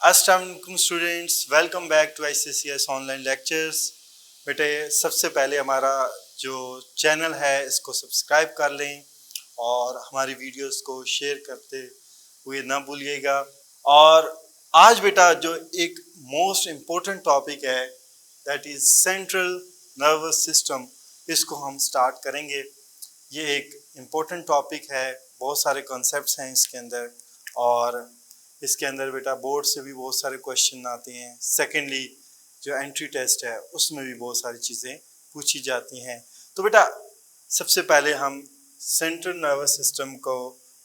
अस्सलाम students, welcome back to ICCS online lectures. बेटे, सबसे पहले हमारा जो चैनल है इसको सब्सक्राइब कर लें और हमारी वीडियोस को शेयर करते हुए ना भूलिएगा। और आज बेटा जो एक मोस्ट इम्पोर्टेंट टॉपिक है that is central nervous system, इसको हम स्टार्ट करेंगे। ये एक इम्पोर्टेंट टॉपिक है, बहुत सारे कॉन्सेप्ट्स हैं इसके अंदर और इसके अंदर बेटा बोर्ड से भी बहुत सारे क्वेश्चन आते हैं। सेकेंडली जो एंट्री टेस्ट है उसमें भी बहुत सारी चीज़ें पूछी जाती हैं। तो बेटा सबसे पहले हम सेंट्रल नर्वस सिस्टम को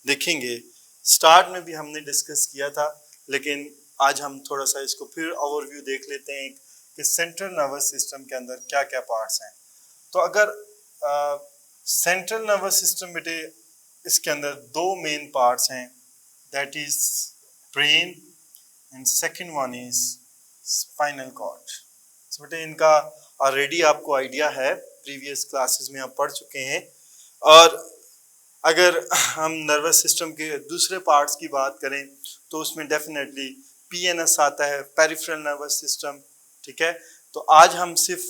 देखेंगे। स्टार्ट में भी हमने डिस्कस किया था, लेकिन आज हम थोड़ा सा इसको फिर ओवरव्यू देख लेते हैं कि सेंट्रल नर्वस सिस्टम के अंदर क्या क्या पार्ट्स हैं। तो अगर सेंट्रल नर्वस सिस्टम बेटे, इसके अंदर दो मेन पार्ट्स हैं, that is brain and second one is spinal cord. तो बेटे इनका ऑलरेडी आपको आइडिया है, प्रीवियस क्लासेस में आप पढ़ चुके हैं। और अगर हम नर्वस सिस्टम के दूसरे पार्ट्स की बात करें तो उसमें डेफिनेटली PNS आता है, पेरिफेरल नर्वस सिस्टम। ठीक है, तो आज हम सिर्फ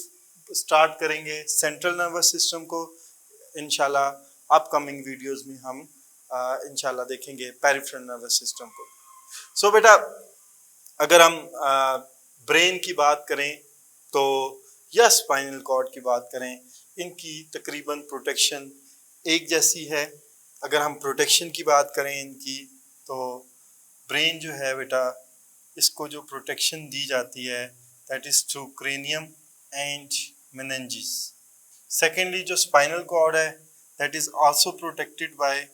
स्टार्ट करेंगे सेंट्रल नर्वस सिस्टम को। इंशाल्लाह अपकमिंग वीडियोस में हम इंशाल्लाह देखेंगे पेरिफेरल नर्वस सिस्टम को। सो बेटा अगर हम ब्रेन की बात करें तो या स्पाइनल कॉर्ड की बात करें, इनकी तकरीबन प्रोटेक्शन एक जैसी है। अगर हम प्रोटेक्शन की बात करें इनकी, तो ब्रेन जो है बेटा, इसको जो प्रोटेक्शन दी जाती है that is through cranium and meninges. Secondly जो स्पाइनल कॉर्ड है that is also protected by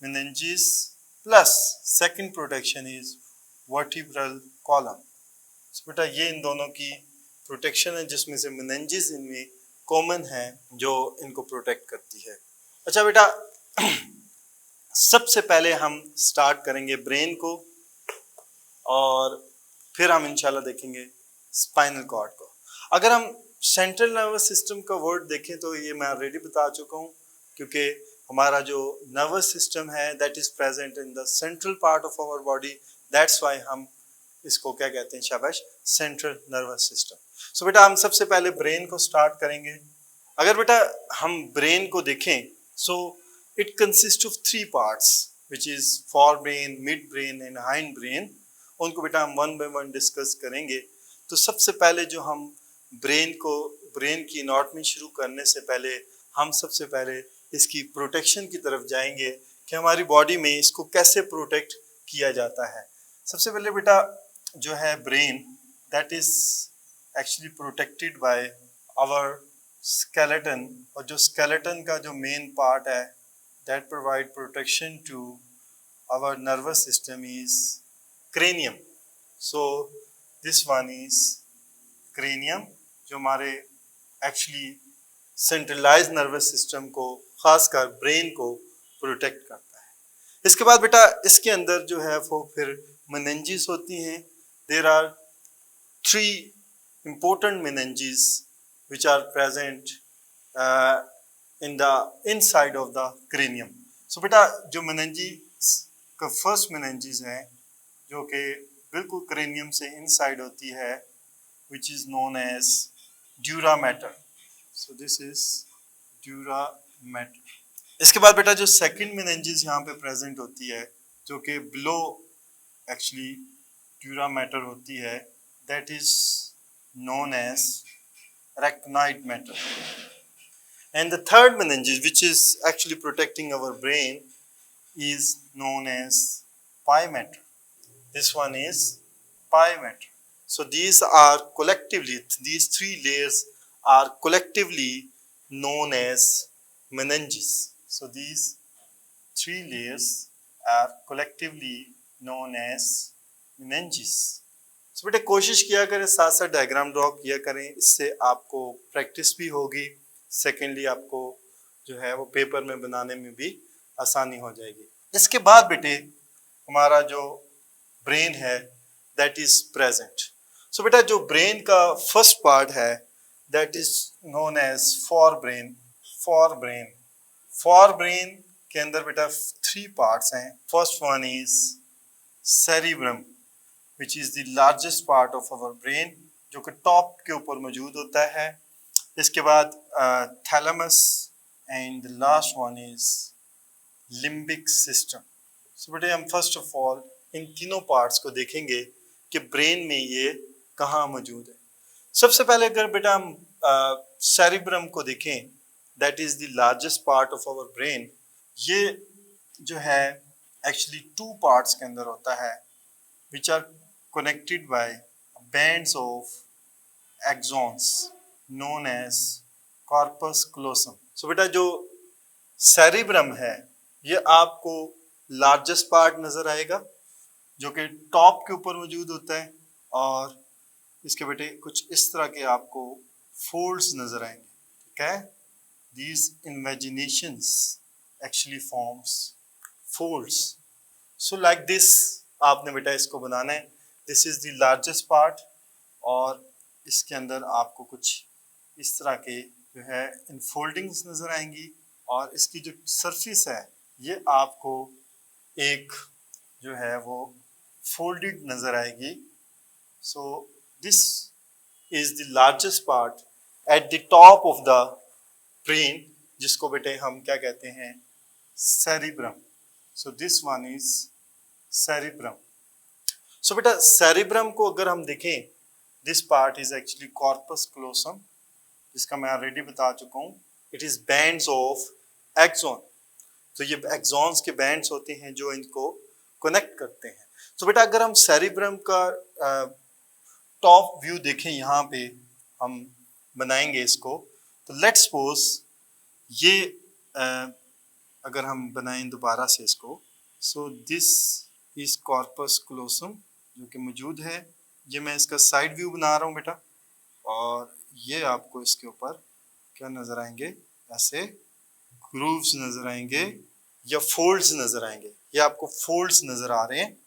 meninges, plus second protection is vertebral column। so बेटा ये इन दोनों की प्रोटेक्शन है, जिसमें से meninges इनमें कॉमन है जो इनको प्रोटेक्ट करती है। अच्छा बेटा सबसे पहले हम स्टार्ट करेंगे ब्रेन को और फिर हम इंशाल्लाह देखेंगे स्पाइनल कॉर्ड को। अगर हम सेंट्रल नर्वस सिस्टम का वर्ड देखें तो ये मैं ऑलरेडी बता चुका हूँ, क्योंकि हमारा जो नर्वस सिस्टम है that is present in the central part of our body, that's why हम इसको क्या कहते हैं, शाबाश, सेंट्रल नर्वस सिस्टम। सो बेटा हम सबसे पहले ब्रेन को स्टार्ट करेंगे। अगर बेटा हम ब्रेन को देखें, so it consist of 3 parts which is for brain, mid brain and hind brain. उनको बेटा हम वन बाय वन डिस्कस करेंगे। तो सबसे पहले जो हम ब्रेन की एनाटॉमी शुरू करने से पहले हम सबसे पहले इसकी प्रोटेक्शन की तरफ जाएंगे कि हमारी बॉडी में इसको कैसे प्रोटेक्ट किया जाता है। सबसे पहले बेटा जो है brain that is actually protected by our skeleton, और जो स्केलेटन का जो मेन पार्ट है that provide protection to our nervous system is cranium. So this one is cranium, जो हमारे एक्चुअली सेंट्रलाइज नर्वस सिस्टम को, खासकर ब्रेन को प्रोटेक्ट करता है। इसके बाद बेटा इसके अंदर जो है वो फिर मेनिंजेस होती हैं। There are 3 important meninges which are present in the inside of the cranium। so बेटा जो meninges का फर्स्ट meninges है जो कि बिल्कुल क्रेनियम से इनसाइड होती है, which is known as dura mater। so this is dura mater। इसके बाद बेटा जो सेकंड meninges यहाँ पे प्रेजेंट होती है, जो कि बिलो एक्चुअली dura mater होती है, that is known as arachnoid mater। and the third meninges which is actually protecting our brain is known as pia mater। this one is pia mater। so these 3 layers are collectively known as meninges। so these 3 layers are collectively known as meninges। so बेटे कोशिश किया करें, साथ साथ diagram draw किया करें, इससे आपको प्रैक्टिस भी होगी। सेकेंडली आपको जो है वो पेपर में बनाने में भी आसानी हो जाएगी। इसके बाद बेटे हमारा जो ब्रेन है दैट इज प्रेजेंट। सो बेटा जो ब्रेन का फर्स्ट पार्ट है that is known as forebrain. Forebrain के अंदर बेटा 3 पार्ट्स हैं। First one is cerebrum, which is the largest part of our brain, जो कि टॉप के ऊपर मौजूद होता है। इसके बाद thalamus and the last one is limbic system. So बेटे हम फर्स्ट ऑफ ऑल इन तीनों पार्ट्स को देखेंगे कि ब्रेन में ये कहाँ मौजूद है। सबसे पहले अगर बेटा हम सेरिब्रम को देखें, that is the largest part of our brain. ये जो है एक्चुअली टू पार्ट्स के अंदर होता है which are connected by bands of axons known as corpus callosum. So बेटा जो सेरिब्रम है ये आपको लार्जेस्ट पार्ट नजर आएगा जो कि टॉप के ऊपर मौजूद होता है, और इसके बेटे कुछ इस तरह के आपको फोल्ड्स नजर आएंगे। ठीक है, these imaginations actually forms folds. So like this आपने बेटा इसको बनाना है। This is the largest part, और इसके अंदर आपको कुछ इस तरह के जो है इनफोल्डिंग्स नजर आएंगी, और इसकी जो सरफेस है ये आपको एक जो है वो फोल्डेड नजर आएगी। So this is the largest part at the top of the brain, जिसको बेटे हम क्या कहते हैं, cerebrum. So this one is cerebrum. So बेटा सेरिब्रम को अगर हम देखें, this part is actually corpus callosum, जिसका मैं ऑलरेडी बता चुका हूँ। It is bands of axon. तो ये एक्सॉन्स के बैंड्स होते हैं जो इनको कनेक्ट करते हैं। तो बेटा अगर हम सेरिब्रम का टॉप व्यू देखें, यहाँ पे हम बनाएंगे इसको, तो लेट्स सपोज ये अगर हम बनाएं दोबारा से इसको, सो दिस इज कॉर्पस क्लोसम जो कि मौजूद है। ये मैं इसका साइड व्यू बना रहा हूँ बेटा, और ये आपको इसके ऊपर क्या नजर आएंगे, ऐसे ग्रूव्स नजर आएंगे या फोल्ड्स नजर आएंगे। ये आपको फोल्ड्स नजर आ रहे हैं,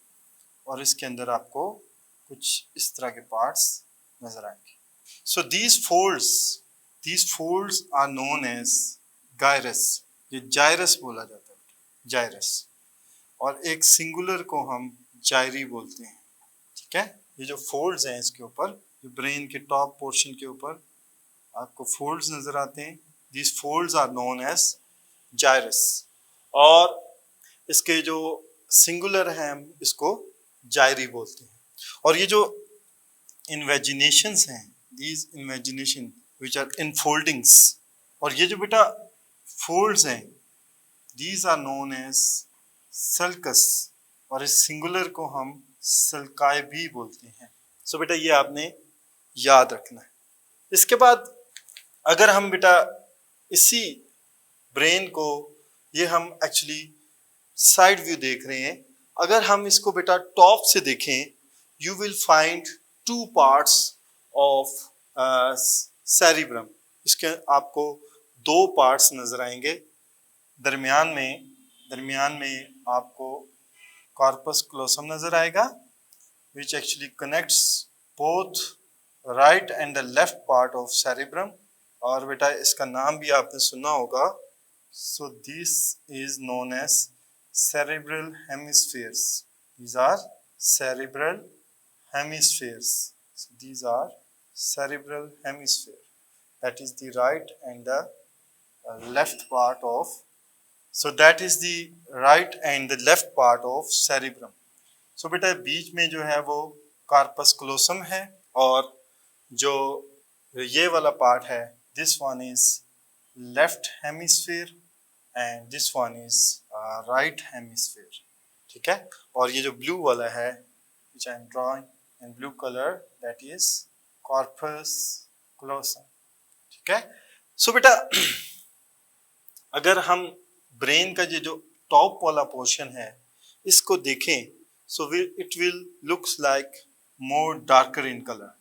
और इसके अंदर आपको कुछ इस तरह के पार्ट्स नजर आएंगे। So these folds are known as gyrus. ये जायरस बोला जाता है, जायरस, और एक सिंगुलर को हम जायरी बोलते हैं। ठीक है, ये जो फोल्ड्स हैं इसके ऊपर, जो ब्रेन के टॉप पोर्शन के ऊपर आपको फोल्ड्स नजर आते हैं, these folds are known as gyrus, और इसके जो सिंगुलर है हम इसको जायरी बोलते हैं। और ये जो इन्वेजिनेशंस हैं, these invagination which are infoldings, और ये जो बेटा फोल्ड्स हैं, these are known as sulcus, और इस सिंगुलर को हम सल्काई भी बोलते हैं। सो बेटा ये आपने याद रखना है। इसके बाद अगर हम बेटा इसी ब्रेन को, ये हम एक्चुअली साइड व्यू देख रहे हैं, अगर हम इसको बेटा टॉप से देखें, you will find two parts of cerebrum. इसके आपको दो पार्ट्स नजर आएंगे। दरमियान में आपको कॉर्पस क्लोसम नजर आएगा, which actually connects both right and the left part of cerebrum, और बेटा इसका नाम भी आपने सुना होगा। So this is known as cerebral hemispheres. These are cerebral hemispheres. So these are cerebral hemisphere. That is the right and the left part of. So that is the right and the left part of cerebrum. So बेटा बीच में जो है वो corpus क्लोसम है, और जो ये वाला पार्ट है, this one is left hemisphere and this one is right hemisphere. ठीक है, और ये जो ब्लू वाला है which I am drawing in blue color, that is corpus callosum. ठीक है, सो बेटा अगर हम ब्रेन का ये जो टॉप वाला पोर्शन है इसको देखें, so it will looks like more darker in colour.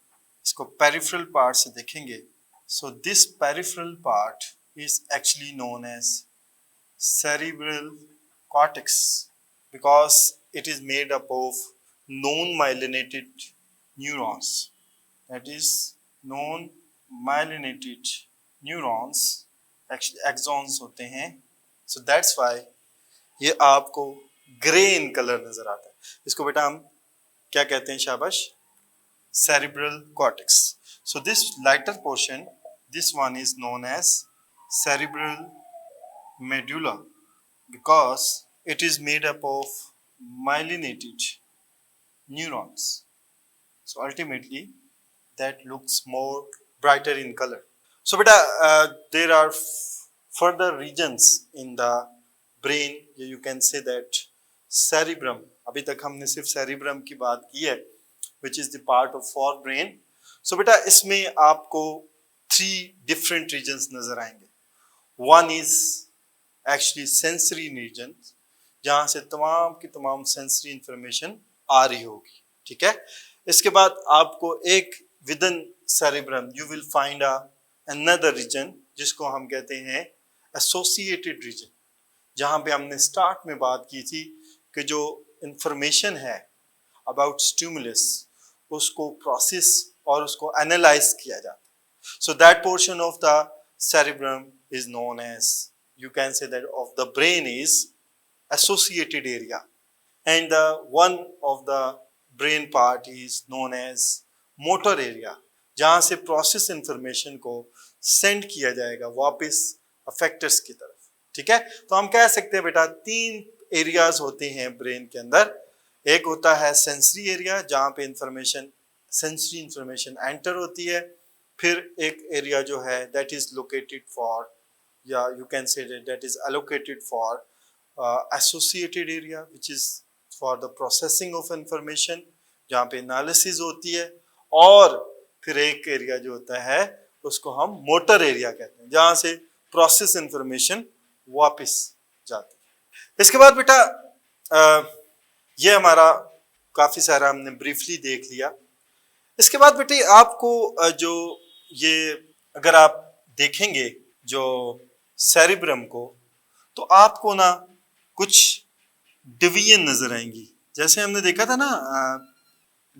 इसको पेरिफेरल पार्ट से देखेंगे, so this peripheral part is actually known as cerebral cortex because it is made up of non-myelinated neurons. That is, non-myelinated neurons actually axons होते हैं. So that's why ये आपको grey in colour नजर आता है. इसको बेटा हम क्या कहते हैं शाबाश, cerebral cortex. So this lighter portion, this one is known as cerebral medulla because it is made up of myelinated neurons. So ultimately that looks more brighter in color. So beta, there are further regions in the brain. You can say that cerebrum, अभी तक हमने सिर्फ cerebrum की बात की है, which is the part of forebrain. So बेटा इसमें आपको 3 different regions नजर आएंगे. One is actually sensory region, जहां से तमाम की तमाम sensory information आ रही होगी, ठीक है. इसके बाद आपको एक within cerebrum you will find another region जिसको हम कहते हैं associated region, जहां पे हमने स्टार्ट में बात की थी कि जो इंफॉर्मेशन है अबाउट स्टिमुलस उसको प्रोसेस और उसको एनालाइज किया जाता है. So that portion of the cerebrum is known as, you can say that of the brain is associated area, and the one of the brain part is known as motor area, जहां से process information को send किया जाएगा वापस affectors की तरफ, ठीक है. तो हम कह सकते हैं बेटा 3 एरियाज होते हैं ब्रेन के अंदर. एक होता है सेंसरी एरिया जहां पे सेंसरी इंफॉर्मेशन एंटर होती है. फिर एक एरिया जो है दैट इज लोकेटेड फॉर, या you can say that is allocated for associated area which is for the processing of information, जहां पे एनालिसिस होती है. और फिर एक एरिया जो होता है उसको हम मोटर एरिया कहते हैं, जहां से प्रोसेस इंफॉर्मेशन वापस जाती है. इसके बाद बेटा ये हमारा काफी सारा हमने ब्रीफली देख लिया. इसके बाद बेटे आपको जो ये अगर आप देखेंगे जो सेरिब्रम को, तो आपको ना कुछ डिवीजन नजर आएंगी. जैसे हमने देखा था ना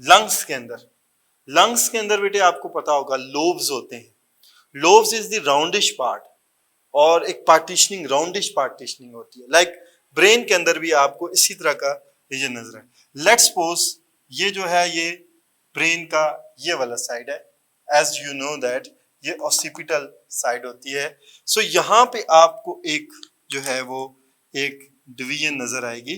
लंग्स के अंदर बेटे आपको पता होगा लोब्स होते हैं. लोब्स इज द राउंडिश पार्ट और एक राउंडिश पार्टीशनिंग होती है. लाइक ब्रेन के अंदर भी आपको इसी तरह का रीजन नजर आए. लेट्स सपोज ये जो है ये ब्रेन का ये वाला साइड है. एज यू नो दैट ये ऑसिपिटल साइड होती है. सो यहाँ पे आपको एक जो है वो एक डिवीजन नजर आएगी.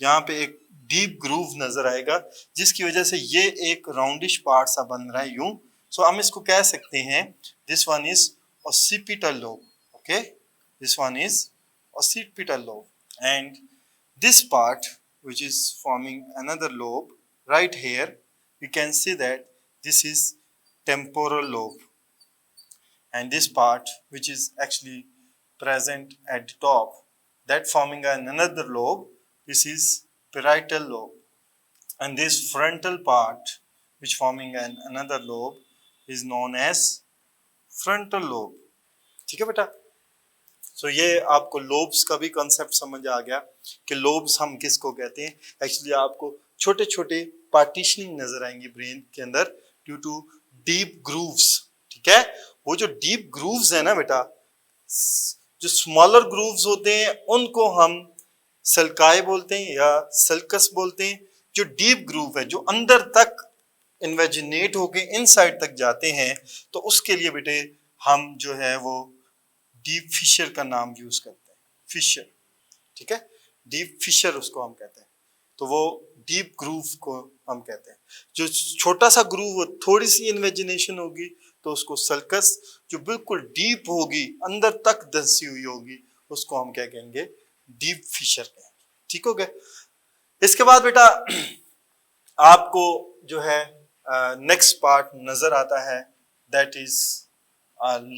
यहाँ पे एक डीप ग्रूव नजर आएगा जिसकी वजह से ये एक राउंडिश पार्ट सा बन रहा है यूं. सो हम इसको कह सकते हैं this one is occipital lobe. Okay, this one is occipital lobe, and this part which is forming another lobe right here, we can see that this is temporal lobe, and this part which is actually present at the top, that forming another lobe, this is parietal lobe, and this frontal part which forming another lobe is known as frontal lobe. ठीक है बेटा. सो ये आपको lobes का भी concept समझ आ गया कि लोब्स हम किसको कहते हैं. एक्चुअली आपको छोटे छोटे पार्टीशनिंग नजर आएंगे ब्रेन के अंदर ड्यू टू डीप ग्रूव्स. ठीक है. वो जो डीप ग्रूव्स है ना बेटा, जो स्मॉलर ग्रूव्स होते हैं उनको हम सल्काई बोलते हैं या सल्कस बोलते हैं. जो डीप ग्रूव है जो अंदर तक इन्वेजिनेट होके इनसाइड तक जाते हैं, तो उसके लिए बेटे हम जो है वो डीप फिशर का नाम यूज करते हैं. फिशर, ठीक है. डीप फिशर उसको हम कहते हैं. तो वो डीप ग्रूव को हम कहते हैं. जो छोटा सा ग्रूव थोड़ी सी इन्वेजिनेशन होगी तो उसको सल्कस, जो बिल्कुल डीप होगी अंदर तक धंसी हुई होगी उसको हम क्या कहेंगे, डीप फिशर कहेंगे. ठीक हो गया. इसके बाद बेटा आपको जो है नेक्स्ट पार्ट नजर आता है that is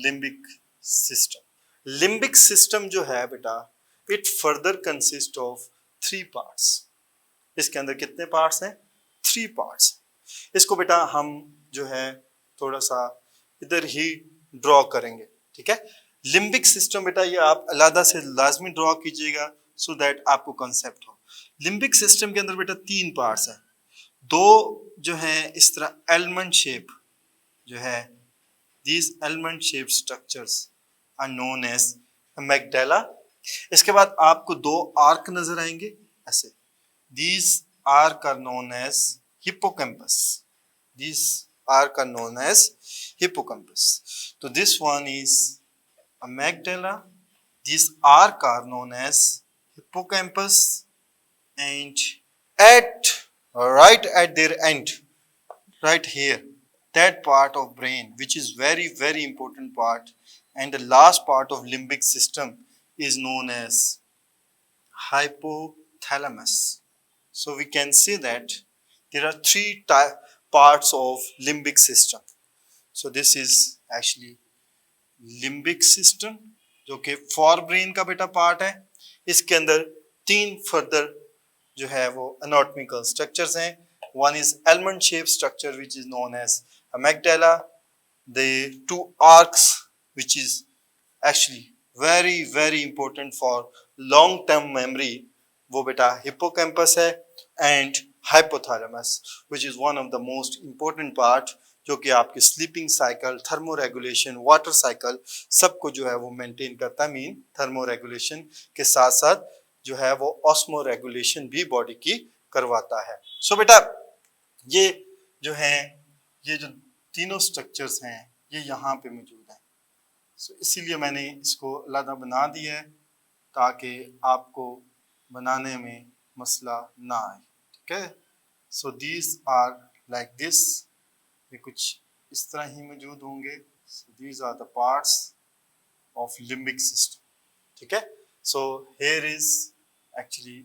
limbic system. Limbic system जो है बेटा it further consist of 3 parts. इसके अंदर कितने पार्ट्स हैं? 3 पार्ट्स. इसको बेटा हम जो है थोड़ा सा इधर ही ड्रॉ करेंगे. ठीक है. लिम्बिक सिस्टम बेटा ये आप अलग से लाजमी ड्रॉ कीजिएगा सो दैट आपको कंसेप्ट हो. लिम्बिक सिस्टम के अंदर बेटा 3 पार्ट्स हैं. 2 जो है इस तरह एलमंड शेप जो है, these almond shaped structures are known as amygdala. इसके बाद आपको 2 आर्क नजर आएंगे ऐसे. These arc are known as hippocampus. These arc are known as hippocampus. So this one is amygdala. These arc are known as hippocampus, and at right at their end, right here, that part of brain which is very very important part, and the last part of limbic system is known as hypothalamus. So we can say that there are three parts of limbic system. So this is actually limbic system जो कि for brain का बेटा part है. इसके अंदर तीन further जो है वो एनाटॉमिकल स्ट्रक्चर्स हैं. One is almond shaped structure which is known as amygdala. The two arcs which is actually very very important for long term memory वो बेटा हिप्पोकैम्पस है. And hypothalamus which is one of the most important part जो कि आपके sleeping cycle, thermo regulation, water cycle सबको जो है वो मेंटेन करता है. मीन थर्मो रेगुलेशन के साथ साथ जो है वो ऑस्मो रेगुलेशन भी बॉडी की करवाता है. सो बेटा ये जो है ये जो तीनों स्ट्रक्चर्स हैं ये यहाँ पे मौजूद हैं. सो इसीलिए मैंने इसको अलग बना दिया है ताकि आपको बनाने में मसला ना आए. ठीक है. So these are like this. ये कुछ इस तरह ही मौजूद होंगे. These are the parts of limbic system. ठीक है. So here is actually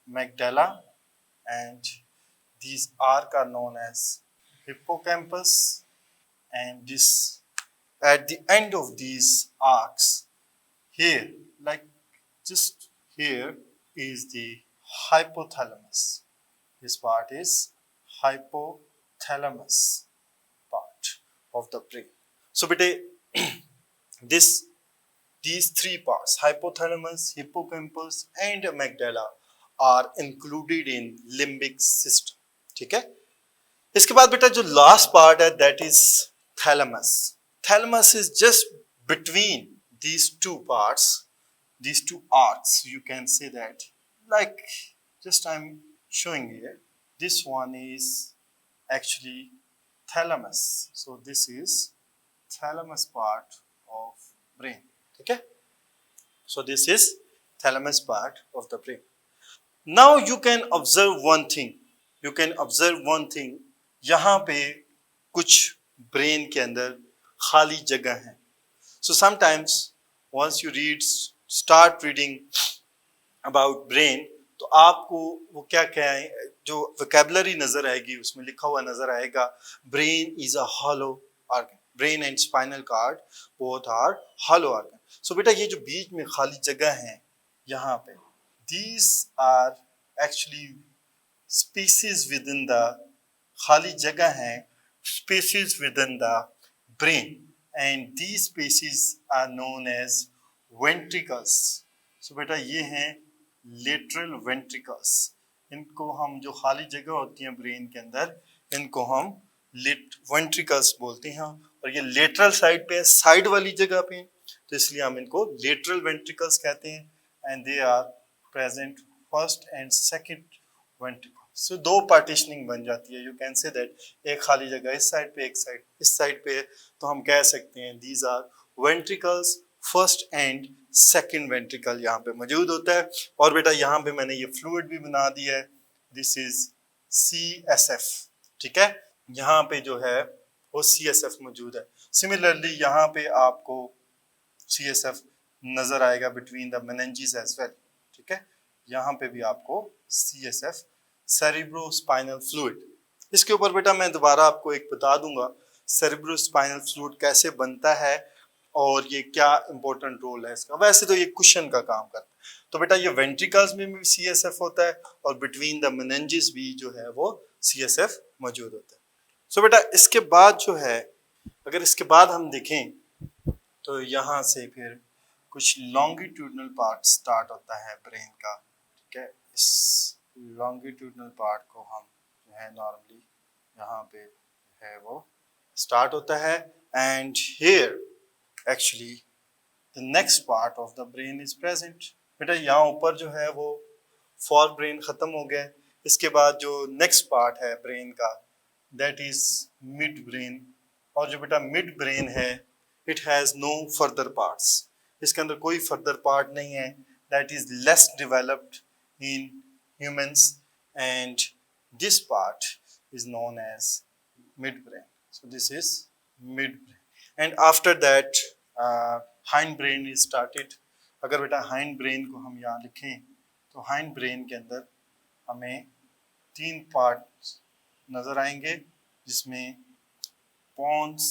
amygdala and these arc are known as hippocampus, and this at the end of these arcs here, like just here, is the hypothalamus. This part is hypothalamus part of the brain. So bete these three parts, hypothalamus, hippocampus and amygdala, are included in limbic system. ठीक है. इसके बाद बेटा जो last part है that is thalamus. Thalamus is just between these two parts, these two arcs. You can say that like just I'm showing here. This one is actually thalamus. So this is thalamus part of brain. ठीक है. So this is thalamus part of the brain. Now you can observe one thing. You can observe one thing. यहाँ पे कुछ brain के अंदर खाली जगह है. So sometimes once you start reading about brain, तो आपको वो क्या है जो vocabulary नजर आएगी उसमें लिखा हुआ नजर आएगा brain is a hollow organ. Brain and spinal cord both are hollow organ. So बेटा ये जो बीच में खाली जगह है यहाँ पे, these are actually species within the खाली जगह है species within the brain, and these species are known as ventricles. So बेटा ये हैं lateral ventricles. इनको हम जो खाली जगह होती है ब्रेन के अंदर इनको हम ventricles बोलते हैं. और ये lateral साइड पे, साइड वाली जगह पे, तो इसलिए हम इनको lateral ventricles कहते हैं. and they are present first and second ventricle. So दो पार्टीशनिंग बन जाती है. यू कैन से दैट एक खाली जगह इस साइड पे, एक साइड इस साइड पे, तो हम कह सकते हैं these are ventricles. First and second ventricle यहाँ पे मौजूद होता है. और बेटा यहाँ पे मैंने ये फ्लूइड भी बना दिया है. This is CSF. ठीक है. यहाँ पे जो है वो CSF मौजूद है. सिमिलरली यहाँ पे आपको CSF नजर आएगा between the meninges as well. ठीक है. यहाँ पे भी आपको CSF, सेरिब्रोस्पाइनल फ्लूइड. इसके ऊपर बेटा मैं दोबारा आपको एक बता दूंगा सेरिब्रोस्पाइनल फ्लूइड कैसे बनता है और ये क्या इंपॉर्टेंट रोल है इसका. वैसे तो ये कुशन का काम करता है. तो बेटा ये वेंट्रिकल्स में भी CSF होता है और बिटवीन द मेनिंजेस भी जो है वो CSF मौजूद होता है. सो बेटा इसके बाद जो है, अगर इसके बाद हम देखें तो यहाँ से फिर कुछ लॉन्गिट्यूडनल पार्ट स्टार्ट होता है ब्रेन का. ठीक है. इस लॉन्गिट्यूडनल पार्ट को हम जो है नॉर्मली यहाँ पे है वो स्टार्ट होता है. And here actually the next part of the brain is present. बेटा यहाँ ऊपर जो है वो फॉर ब्रेन खत्म हो गया. इसके बाद जो नेक्स्ट पार्ट है ब्रेन का, दैट इज मिड ब्रेन। और जो बेटा मिड ब्रेन है, it has no further parts, इसके अंदर कोई फर्दर पार्ट नहीं है, that is less developed in humans, and this part is known as midbrain. So this is midbrain. And after that, hindbrain is started. अगर बेटा hindbrain को हम यहाँ लिखें तो hindbrain के अंदर हमें 3 पार्ट नजर आएंगे, जिसमें pons,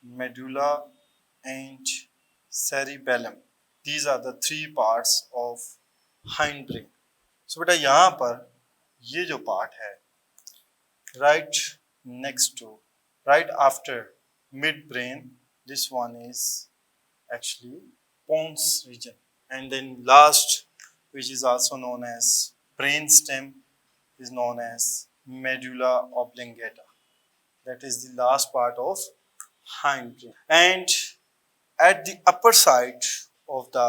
medulla and cerebellum. These are the 3 parts of hindbrain. So बेटा यहाँ पर ये जो पार्ट है, right next to, right after midbrain, this one is actually pons region, and then last, which is also known as brain stem, is known as medulla oblongata. That is the last part of hindbrain. And at the upper side of the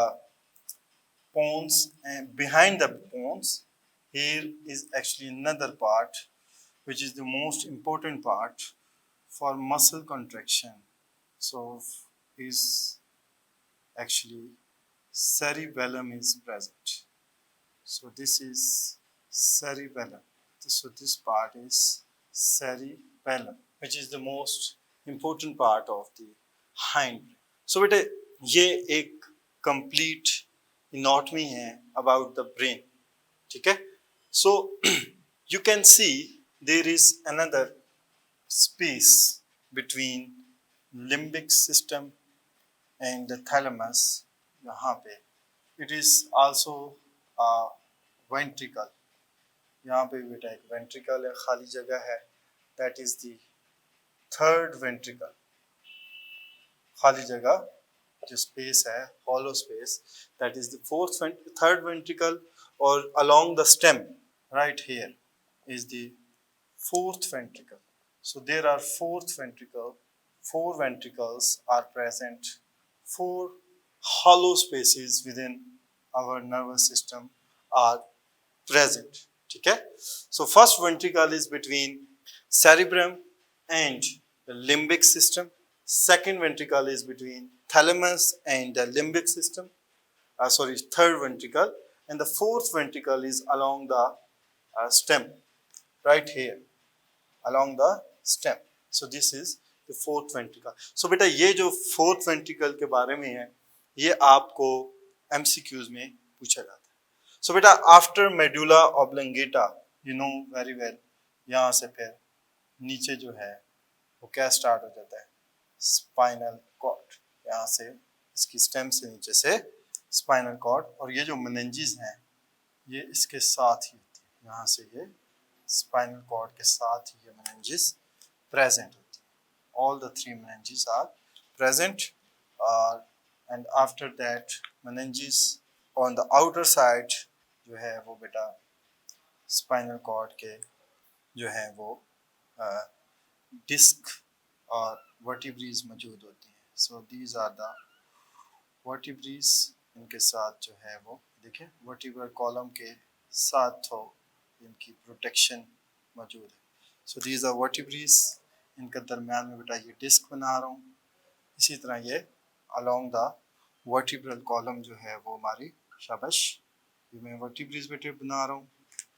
pons and behind the pons, here is actually another part which is the most important part for muscle contraction. So is actually cerebellum is present. So this is cerebellum. So this part is cerebellum, which is the most important part of the hindbrain. So बेटे ये एक complete anatomy है about the brain, ठीक है? So you can see there is another space between limbic system and the thalamus. यहाँ पे it is also a ventricle. यहाँ पे बेटा एक ventricle है, खाली जगह है, that is the third ventricle. खाली जगह जो space है, hollow space, that is the third ventricle, or along the stem right here is the fourth ventricle. So there are four ventricles are present, 4 hollow spaces within our nervous system are present, ठीक है? So first ventricle is between cerebrum and the limbic system. Second ventricle is between thalamus and the limbic system. Third ventricle, and the fourth ventricle is along the stem, right here, along the stem. So this is the fourth ventricle. So बेटा ये जो fourth ventricle के बारे में है, ये आपको MCQs में पूछा जाता है. So बेटा after medulla oblongata, you know very well, यहाँ से फिर नीचे जो है वो क्या स्टार्ट हो जाता है, स्पाइनल कॉर्ड. यहाँ से इसकी स्टेम से नीचे से स्पाइनल कॉर्ड, और ये जो मेनिंजेस हैं ये इसके साथ ही होती है. यहाँ से ये स्पाइनल कॉर्ड के साथ ही ये मेनिंजेस प्रेजेंट होती है. All the 3 meninges are present, and after that meninges on the outer side जो है वो बेटा स्पाइनल कॉर्ड के जो है वो डिस्क और वर्टिब्रीज मौजूद होती हैं. So these are the vertebrae, इनके साथ जो है वो देखें वर्टिब्रल कॉलम के साथ तो इनकी प्रोटेक्शन मौजूद है. सो दीज आर वर्टिब्रीज, इनके दरमियान में बेटा ये डिस्क बना रहा हूँ. इसी तरह ये अलोंग द वर्टिब्रल कॉलम जो है वो हमारी शाबाश, ये मैं वर्टिब्रीज बेटे बना रहा हूँ.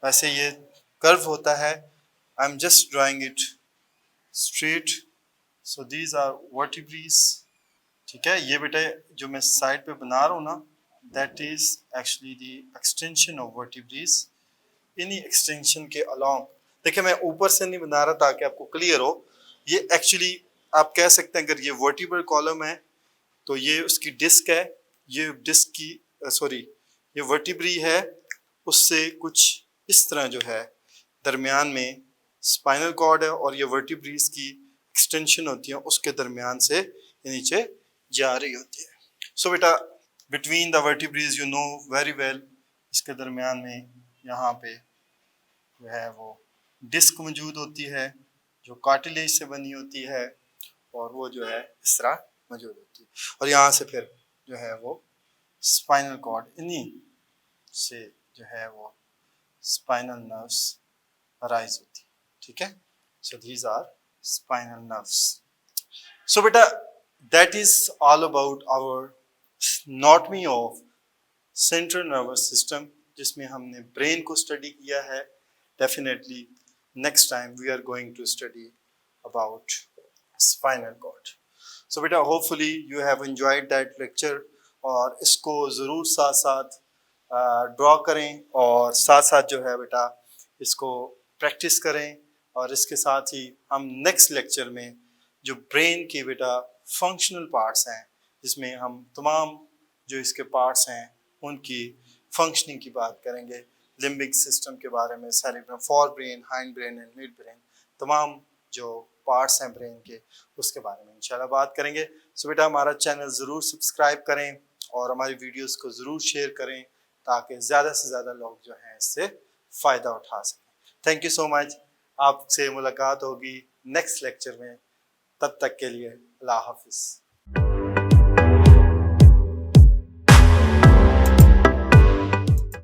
वैसे ये कर्व होता है, I am just drawing it straight. So these are vertebrae, ठीक है. ये बेटे जो मैं साइड पे बना रहा हूँ ना, that is actually the extension of vertebrae. इन्हीं एक्सटेंशन के अलोंग, देखिए मैं ऊपर से नहीं बना रहा ताकि आपको क्लियर हो. ये एक्चुअली आप कह सकते हैं अगर ये वर्टिब्रल कॉलम है तो ये उसकी डिस्क है, ये डिस्क की ये वर्टिब्री है, उससे कुछ इस तरह जो है दरमियान में स्पाइनल कॉर्ड है और ये वर्टिब्रीज की एक्सटेंशन होती है, उसके दरमियान से ये नीचे जा रही होती है. सो बेटा between the vertebrae you know very well, इसके दरमियान में यहाँ पे जो है वो डिस्क मौजूद होती है जो कार्टिलेज से बनी होती है, और वो जो है इस तरह मौजूद होती है. और यहाँ से फिर जो है वो स्पाइनल कॉर्ड इन्हीं से जो है वो स्पाइनल नर्व्स अराइज होती है, ठीक है। So these are spinal nerves. So बेटा that is all about our anatomy of central nervous system, जिसमें हमने ब्रेन को स्टडी किया है। Definitely next time we are going to study about spinal cord. So बेटा hopefully you have enjoyed that lecture, और इसको ज़रूर साथ साथ ड्रॉ करें, और साथ साथ जो है बेटा इसको प्रैक्टिस करें। और इसके साथ ही हम नेक्स्ट लेक्चर में जो ब्रेन के बेटा फंक्शनल पार्ट्स हैं, जिसमें हम तमाम जो इसके पार्ट्स हैं उनकी फंक्शनिंग की बात करेंगे, लिम्बिक सिस्टम के बारे में, cerebrum, fore brain, hind brain and mid brain, तमाम जो पार्ट्स हैं ब्रेन के, उसके बारे में इंशाल्लाह बात करेंगे। सो बेटा हमारा चैनल ज़रूर सब्सक्राइब करें और हमारी वीडियोस को ज़रूर शेयर करें, ताकि ज़्यादा से ज़्यादा लोग जो हैं इससे फ़ायदा उठा सकें। Thank you so much. आपसे मुलाकात होगी नेक्स्ट लेक्चर में, तब तक के लिए अल्लाह हाफिज़।